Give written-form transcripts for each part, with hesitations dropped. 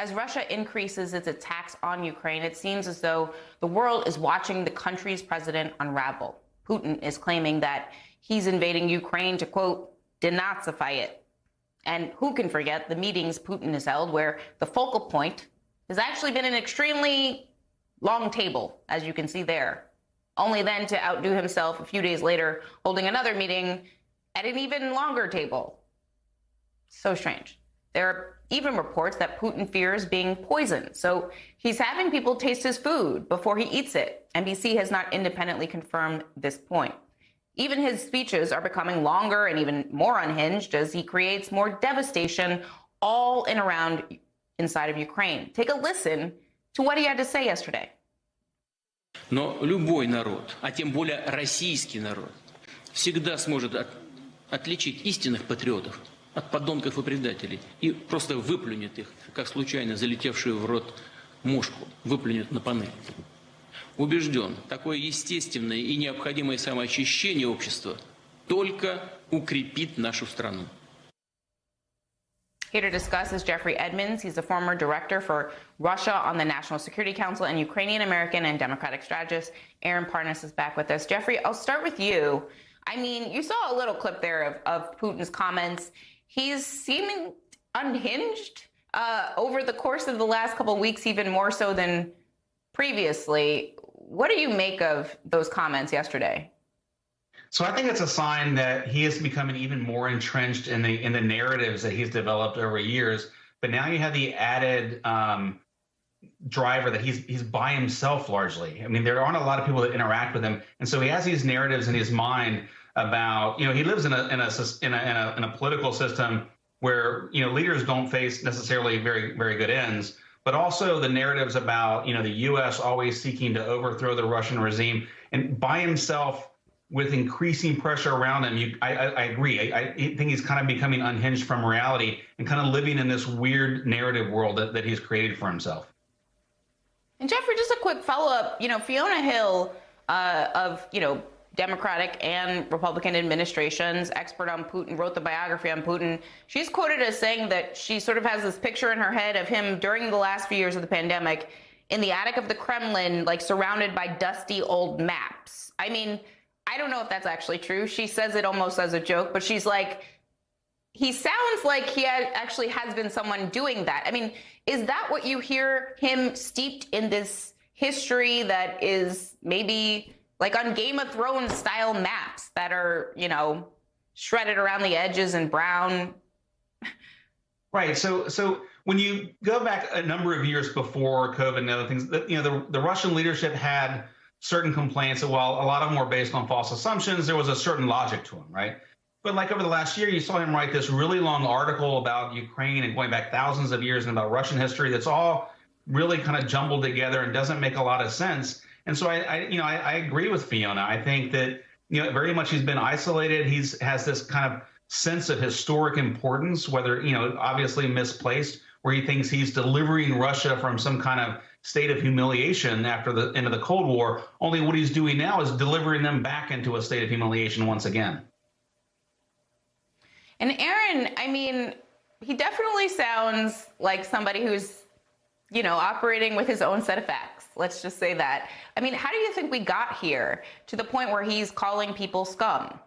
As Russia increases its attacks on Ukraine, it seems as though the world is watching the country's president unravel. Putin is claiming that he's invading Ukraine to, quote, denazify it. And who can forget the meetings Putin has held where the focal point has actually been an extremely long table, as you can see there, only then to outdo himself a few days later, holding another meeting at an even longer table. So strange. There are even reports that Putin fears being poisoned, so he's having people taste his food before he eats it. NBC has not independently confirmed this point. Even his speeches are becoming longer and even more unhinged as he creates more devastation all in around inside of Ukraine. Take a listen to what he had to say yesterday. Но любой народ, а тем более российский народ, всегда сможет отличить истинных патриотов от подонков и предателей и просто выплюнет их, как случайно залетевшую в рот мушку, выплюнет на панель. Убежден, такое естественное и необходимое самоочищение общества только укрепит нашу страну. Here to discuss is Jeffrey Edmonds. He's the former director for Russia on the National Security Council and Ukrainian-American and Democratic strategist. Aaron Parnas is back with us. Jeffrey, I'll start with you. I mean, you saw a little clip there of Putin's comments. He's seeming unhinged over the course of the last couple of weeks, even more so than previously. What do you make of those comments yesterday? So I think it's a sign that he is becoming even more entrenched in the narratives that he's developed over years. But now you have the added driver that he's by himself largely. I mean, there aren't a lot of people that interact with him, and so he has these narratives in his mind about, you know, he lives in a political system where, you know, leaders don't face necessarily very good ends, but also the narratives about, you know, the U.S. always seeking to overthrow the Russian regime, and by himself, with increasing pressure around him, I agree. I think he's kind of becoming unhinged from reality and kind of living in this weird narrative world that he's created for himself. And Jeffrey, just a quick follow-up. You know, Fiona Hill of, you know, Democratic and Republican administrations, expert on Putin, wrote the biography on Putin. She's quoted as saying that she sort of has this picture in her head of him during the last few years of the pandemic in the attic of the Kremlin, like surrounded by dusty old maps. I mean, I don't know if that's actually true. She says it almost as a joke, but she's like, he sounds like he actually has been someone doing that. I mean, is that what you hear, him steeped in this history that is maybe like on Game of Thrones style maps that are, you know, shredded around the edges and brown? Right. So when you go back a number of years before COVID and other things, you know, the Russian leadership had certain complaints that, while a lot of them were based on false assumptions, there was a certain logic to them, right? But like over the last year, you saw him write this really long article about Ukraine and going back thousands of years and about Russian history that's all really kind of jumbled together and doesn't make a lot of sense. And so I agree with Fiona. I think that, you know, very much he's been isolated. Has this kind of sense of historic importance, whether, you know, obviously misplaced, where he thinks he's delivering Russia from some kind of state of humiliation after the end of the Cold War. Only what he's doing now is delivering them back into a state of humiliation once again. And Aaron, I mean, he definitely sounds like somebody who's, you know, operating with his own set of facts. Let's just say that. I mean, how do you think we got here to the point where he's calling people scum?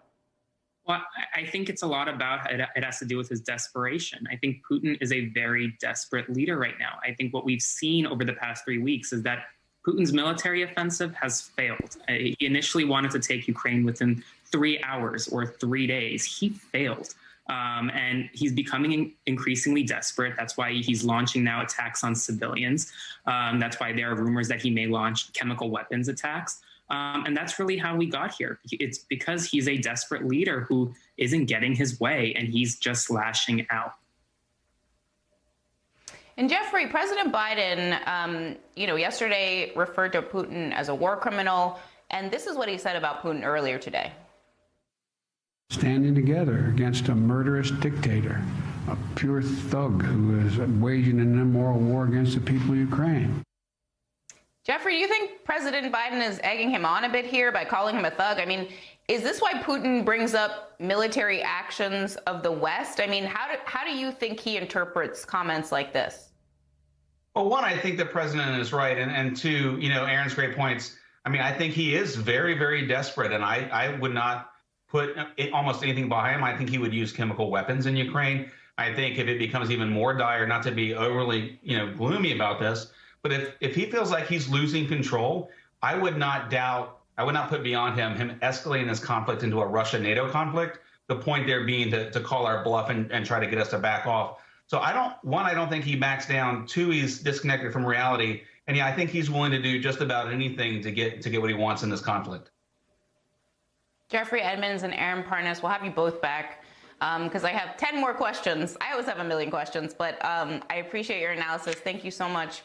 Well, I think it's a lot about, it has to do with his desperation. I think Putin is a very desperate leader right now. I think what we've seen over the past 3 weeks is that Putin's military offensive has failed. He initially wanted to take Ukraine within 3 hours or 3 days. He failed. And he's becoming increasingly desperate. That's why he's launching now attacks on civilians. That's why there are rumors that he may launch chemical weapons attacks. And that's really how we got here. It's because he's a desperate leader who isn't getting his way, and he's just lashing out. And Jeffrey, President Biden, you know, yesterday referred to Putin as a war criminal. And this is what he said about Putin earlier today. Standing together against a murderous dictator, a pure thug who is waging an immoral war against the people of Ukraine. Jeffrey, do you think President Biden is egging him on a bit here by calling him a thug? I mean, is this why Putin brings up military actions of the West? I mean, how do you think he interprets comments like this? Well, one, I think the president is right, and two, Aaron's great points. I mean, I think he is very, very desperate, and I would not put almost anything behind him. I think he would use chemical weapons in Ukraine. I think if it becomes even more dire, not to be overly, gloomy about this, but if he feels like he's losing control, I would not put beyond him escalating this conflict into a Russia-NATO conflict. The point there being to call our bluff and try to get us to back off. So I don't think he backs down. Two, he's disconnected from reality. And yeah, I think he's willing to do just about anything to get what he wants in this conflict. Jeffrey Edmonds and Aaron Parnas, we'll have you both back because I have 10 more questions. I always have a million questions, but I appreciate your analysis. Thank you so much.